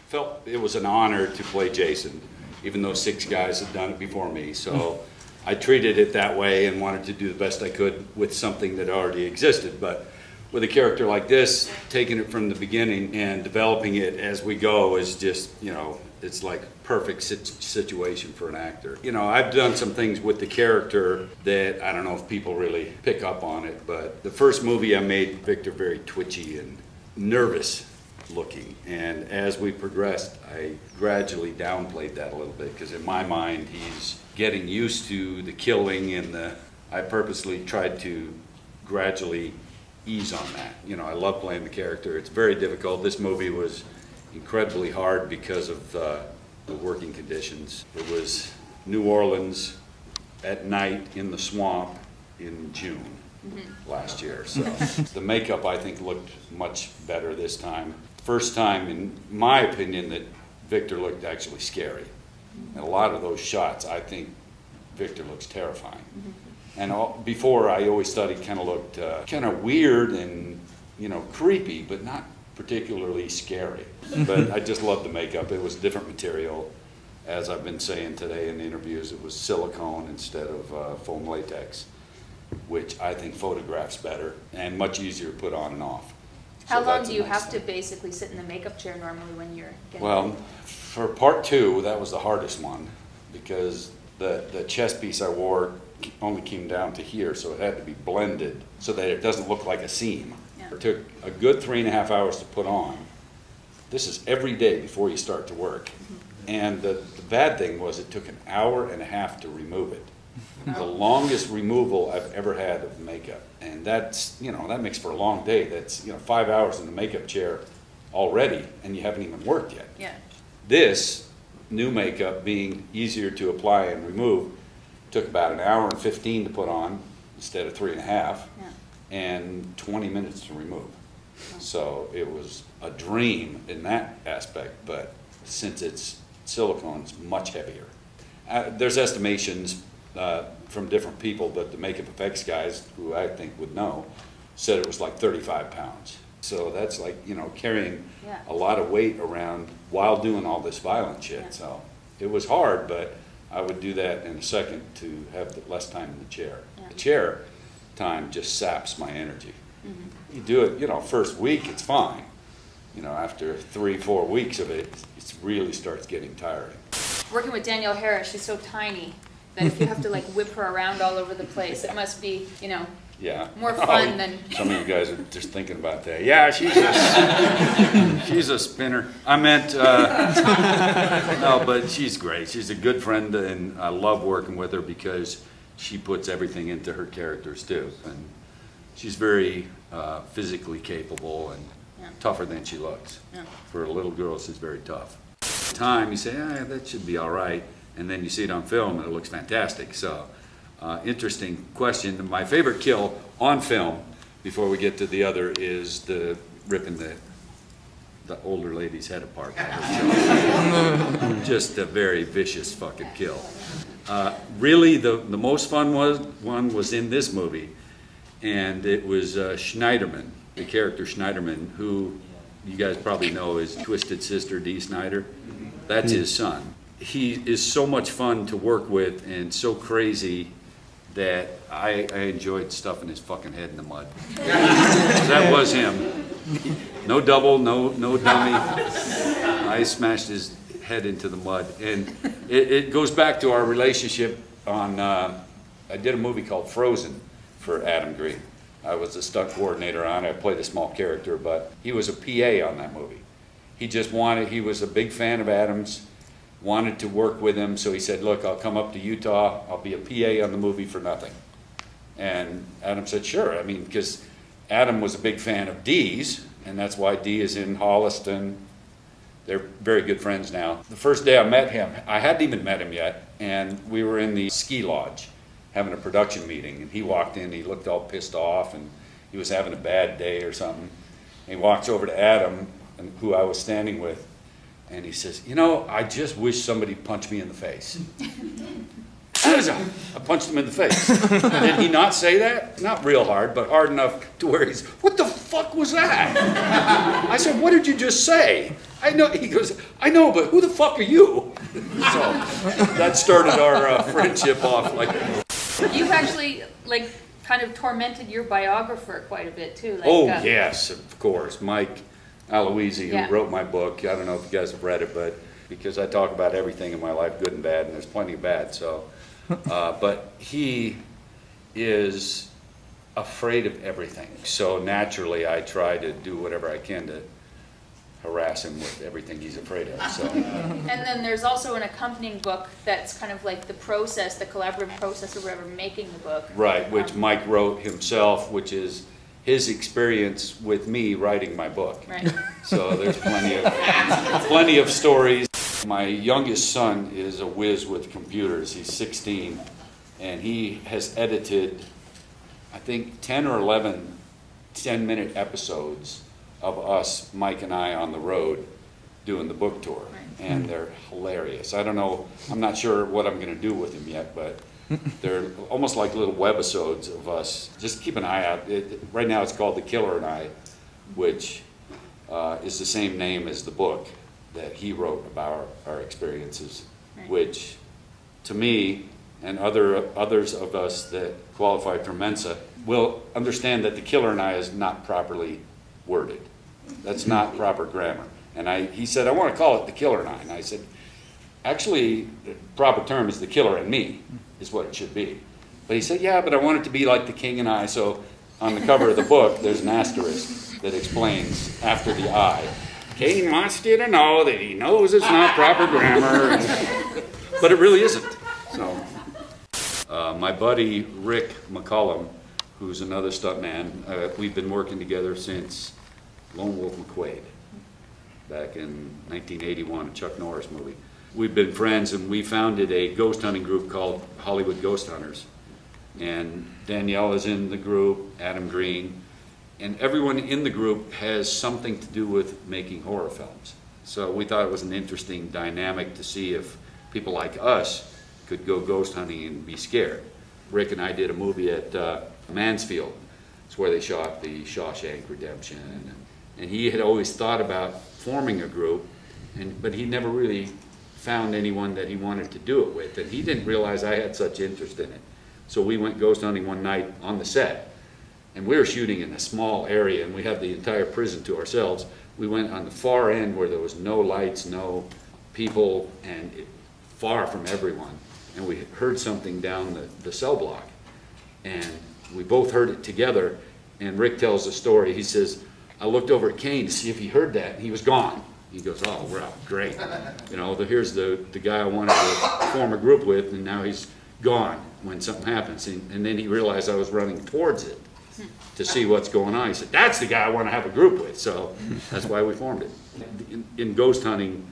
felt it was an honor to play Jason, even though 6 guys had done it before me. So I treated it that way and wanted to do the best I could with something that already existed. But with a character like this, taking it from the beginning and developing it as we go is just, you know, it's like perfect situation for an actor. You know, I've done some things with the character that I don't know if people really pick up on it, but the first movie I made Victor very twitchy and nervous looking, and as we progressed I gradually downplayed that a little bit, because in my mind he's getting used to the killing, and I purposely tried to gradually ease on that. You know, I love playing the character. It's very difficult. This movie was incredibly hard because of the working conditions. It was New Orleans at night in the swamp in June last year. So the makeup I think looked much better this time. First time in my opinion that Victor looked actually scary. And a lot of those shots I think Victor looks terrifying. And before I always thought he kind of looked kind of weird and, you know, creepy, but not particularly scary. But I just loved the makeup. It was different material. As I've been saying today in the interviews, it was silicone instead of foam latex, which I think photographs better and much easier to put on and off. How long do you have to basically sit in the makeup chair normally when you're getting Well, for part 2, that was the hardest one, because the chest piece I wore only came down to here, so it had to be blended so that it doesn't look like a seam. It took a good 3.5 hours to put on. This is every day before you start to work. And the bad thing was it took 1.5 hours to remove it. The longest removal I've ever had of makeup. And that's, you know, that makes for a long day. That's, you know, 5 hours in the makeup chair already, and you haven't even worked yet. Yeah. This new makeup, being easier to apply and remove, took about 1 hour and 15 to put on instead of 3.5. Yeah. And 20 minutes to remove. So it was a dream in that aspect, but since it's silicone, it's much heavier. There's estimations from different people, but the makeup effects guys, who I think would know, said it was like 35 pounds. So that's like, you know, carrying a lot of weight around while doing all this violent shit. Yeah. So it was hard, but I would do that in a second to have less time in the chair. Yeah. The chair time just saps my energy. You do it, you know, first week it's fine. You know, after 3-4 weeks of it, it really starts getting tiring. Working with Danielle Harris, she's so tiny that if you have to like whip her around all over the place, it must be, you know, more fun than... Some of you guys are just thinking about that. Yeah, she's a spinner. I meant, no, but she's great. She's a good friend, and I love working with her because she puts everything into her characters too. And she's very physically capable and tougher than she looks. Yeah. For a little girl, she's very tough. At the time, you say, that should be all right. And then you see it on film and it looks fantastic. So, interesting question. My favorite kill on film, before we get to the other, is the ripping the older lady's head apart. Just a very vicious fucking kill. Really, the most fun one was in this movie, and it was Schneiderman, the character Schneiderman, who you guys probably know is Twisted Sister Dee Snider. That's his son. He is so much fun to work with and so crazy that I enjoyed stuffing his fucking head in the mud. That was him. No double, no dummy. I smashed his head into the mud. And it goes back to our relationship on, I did a movie called Frozen for Adam Green. I was the stunt coordinator on it. I played a small character, but he was a PA on that movie. He just wanted, he was a big fan of Adam's, wanted to work with him, so he said, look, I'll come up to Utah, I'll be a PA on the movie for nothing. And Adam said, sure. I mean, because Adam was a big fan of Dee's, and that's why Dee is in Holliston. They're very good friends now. The first day I met him, I hadn't even met him yet, and we were in the ski lodge having a production meeting, and he walked in, he looked all pissed off, and he was having a bad day or something. And he walks over to Adam, who I was standing with, and he says, you know, I just wish somebody punched me in the face. I punched him in the face. Did he not say that? Not real hard, but hard enough to where he's, what the fuck was that? I said, what did you just say? I know. He goes, I know, but who the fuck are you? So that started our friendship off like that. You've actually, like, kind of tormented your biographer quite a bit, too. Like, oh, yes, of course. Mike Aloisi, who yeah. wrote my book. I don't know if you guys have read it, but because I talk about everything in my life, good and bad, and there's plenty of bad, so. But he is afraid of everything. So naturally, I try to do whatever I can to harass him with everything he's afraid of. So. And then there's also an accompanying book that's kind of like the process, the collaborative process or whatever, making the book. Right, which Mike wrote himself, which is his experience with me writing my book. Right. So there's plenty of stories. My youngest son is a whiz with computers. He's 16, and he has edited, I think, 10 or 11 10-minute episodes of us, Mike and I, on the road doing the book tour. Right. And they're hilarious. I don't know, I'm not sure what I'm going to do with them yet, but they're almost like little webisodes of us. Just keep an eye out. Right now it's called The Killer and I, which is the same name as the book that he wrote about our experiences, right. Which to me and others of us that qualified for Mensa will understand that The Killer and I is not properly worded. That's not proper grammar. And he said, I want to call it The Killer and I. And I said, actually, the proper term is The Killer and Me, is what it should be. But he said, yeah, but I want it to be like The King and I. So on the cover of the book, there's an asterisk that explains after the I. Kane wants you to know that he knows it's not proper grammar. But it really isn't. So, my buddy Rick McCullum, who's another stuntman, we've been working together since Lone Wolf McQuaid, back in 1981, a Chuck Norris movie. We've been friends, and we founded a ghost hunting group called Hollywood Ghost Hunters. And Danielle is in the group, Adam Green, and everyone in the group has something to do with making horror films. So we thought it was an interesting dynamic to see if people like us could go ghost hunting and be scared. Rick and I did a movie at Mansfield. It's where they shot the Shawshank Redemption. And he had always thought about forming a group, but he never really found anyone that he wanted to do it with. And he didn't realize I had such interest in it. So we went ghost hunting one night on the set. And we were shooting in a small area, and we had the entire prison to ourselves. We went on the far end where there was no lights, no people, and far from everyone. And we heard something down the cell block. And we both heard it together, and Rick tells the story. He says, I looked over at Kane to see if he heard that, and he was gone. He goes, oh, well, great. You know, here's the guy I wanted to form a group with, and now he's gone when something happens. And then he realized I was running towards it to see what's going on. He said, that's the guy I want to have a group with. So that's why we formed it. In ghost hunting,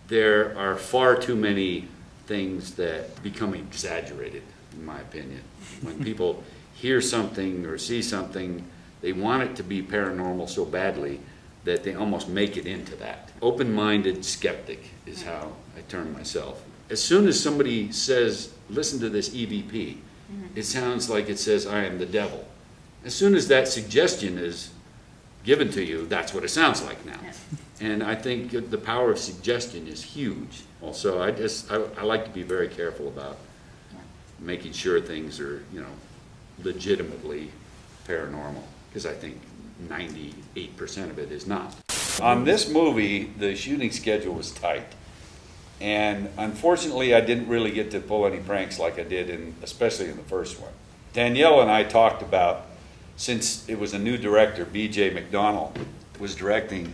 there are far too many things that become exaggerated, in my opinion. When people hear something or see something, they want it to be paranormal so badly that they almost make it into that. Open-minded skeptic is how I term myself. As soon as somebody says, listen to this EVP, it sounds like it says, I am the devil. As soon as that suggestion is given to you, that's what it sounds like now. And I think the power of suggestion is huge. Also, I like to be very careful about making sure things are, you know, legitimately paranormal, because I think 98% of it is not. On this movie, the shooting schedule was tight. And unfortunately, I didn't really get to pull any pranks like I did, especially in the first one. Danielle and I talked about, since it was a new director, B.J. McDonnell was directing,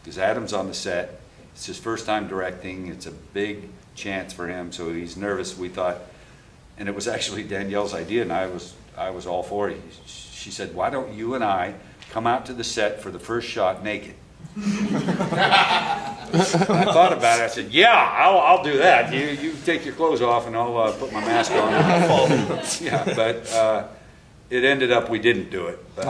because Adam's on the set. It's his first time directing. It's a big chance for him, so he's nervous. We thought, and it was actually Danielle's idea, and I was all for it. She said, why don't you and I come out to the set for the first shot naked? I thought about it. I said, yeah, I'll do that. You take your clothes off, and I'll put my mask on. Yeah, but it ended up we didn't do it. But,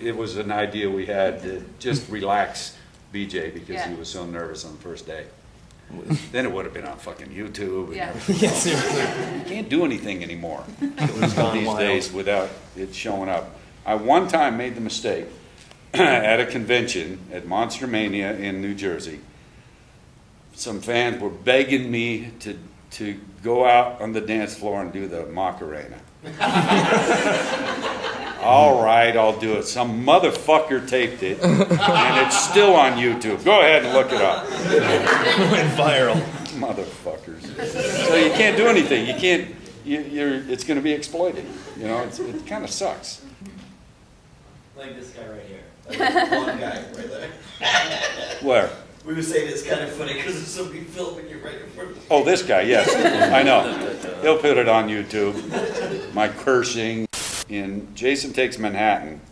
it was an idea we had to just relax BJ because he was so nervous on the first day. then it would have been on fucking YouTube. Yeah. Yeah, seriously. You can't do anything anymore It was gone these wild. days without it showing up. I one time made the mistake at a convention at Monster Mania in New Jersey. Some fans were begging me to go out on the dance floor and do the Macarena. All right, I'll do it. Some motherfucker taped it, and it's still on YouTube. Go ahead and look it up. It went viral. Motherfuckers. So you can't do anything. You can't. It's going to be exploited. You know, it kind of sucks. Like this guy right here. Like one guy right there. Where? We were saying it's kind of funny because there's somebody filming you right in front of you. Oh, this guy, yes. I know. He'll put it on YouTube. My cursing in Jason Takes Manhattan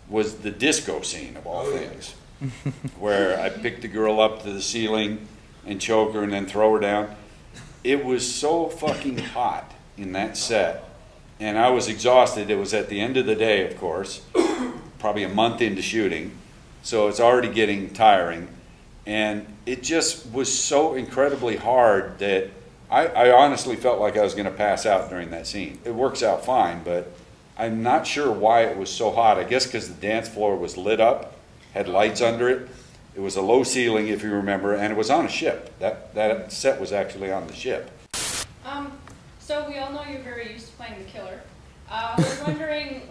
was the disco scene of all things, where I picked the girl up to the ceiling and choke her and then throw her down. It was so fucking hot in that set, and I was exhausted. It was at the end of the day, of course, probably a month into shooting, so it's already getting tiring. And it just was so incredibly hard that I honestly felt like I was going to pass out during that scene. It works out fine, but I'm not sure why it was so hot. I guess because the dance floor was lit up, had lights under it. It was a low ceiling, if you remember, and it was on a ship. That set was actually on the ship. So we all know you're very used to playing the killer. I was wondering,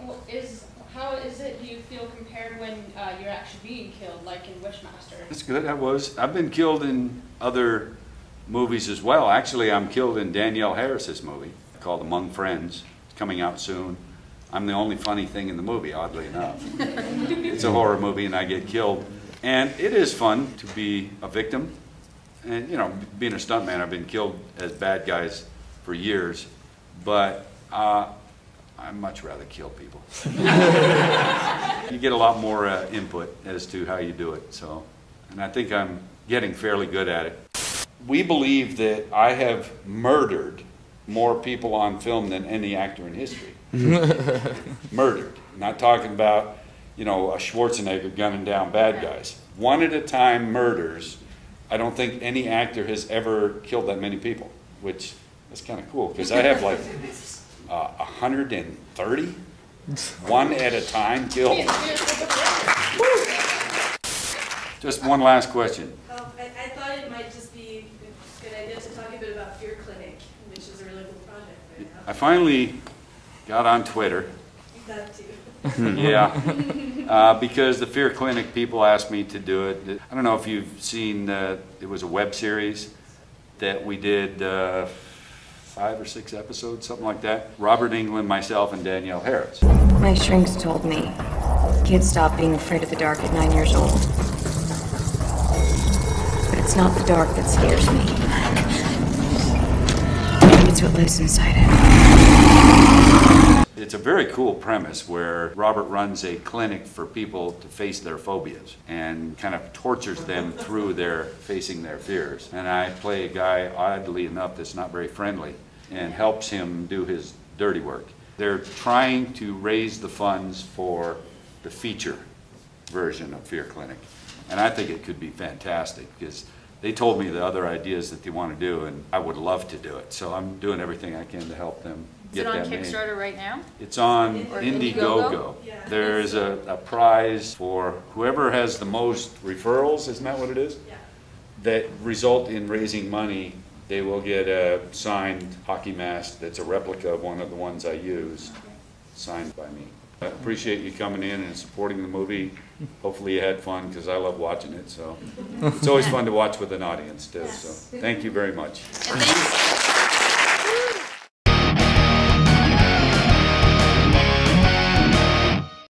how is it you feel compared when you're actually being killed, like in Wishmaster? That's good. I've been killed in other movies as well. Actually, I'm killed in Danielle Harris's movie called Among Friends. It's coming out soon. I'm the only funny thing in the movie, oddly enough. It's a horror movie and I get killed. And it is fun to be a victim. And, you know, being a stuntman, I've been killed as bad guys for years. But I'd much rather kill people. You get a lot more input as to how you do it. So, and I think I'm getting fairly good at it. We believe that I have murdered more people on film than any actor in history. Murdered. Not talking about, you know, a Schwarzenegger gunning down bad guys. One at a time murders. I don't think any actor has ever killed that many people, which is kind of cool because I have like 130, one at a time killed. Just one last question. I thought it might just be a good idea to talk a bit about Fear Clinic, which is a really cool project right now. I finally got on Twitter. That too. Yeah, because the Fear Clinic people asked me to do it. I don't know if you've seen, it was a web series that we did 5 or 6 episodes, something like that. Robert Englund, myself, and Danielle Harris. My shrinks told me kids stop being afraid of the dark at 9 years old. But it's not the dark that scares me. It's what lives inside it. It's a very cool premise where Robert runs a clinic for people to face their phobias and kind of tortures them through facing their fears. And I play a guy, oddly enough, that's not very friendly and helps him do his dirty work. They're trying to raise the funds for the feature version of Fear Clinic. And I think it could be fantastic because they told me the other ideas that they want to do and I would love to do it. So I'm doing everything I can to help them. Is it on Kickstarter right now? It's on Or Indiegogo. Yeah. There's a prize for whoever has the most referrals, isn't that what it is? Yeah. That result in raising money. They will get a signed hockey mask that's a replica of one of the ones I use, signed by me. I appreciate you coming in and supporting the movie. Hopefully you had fun because I love watching it. So it's always fun to watch with an audience too. So thank you very much. And thank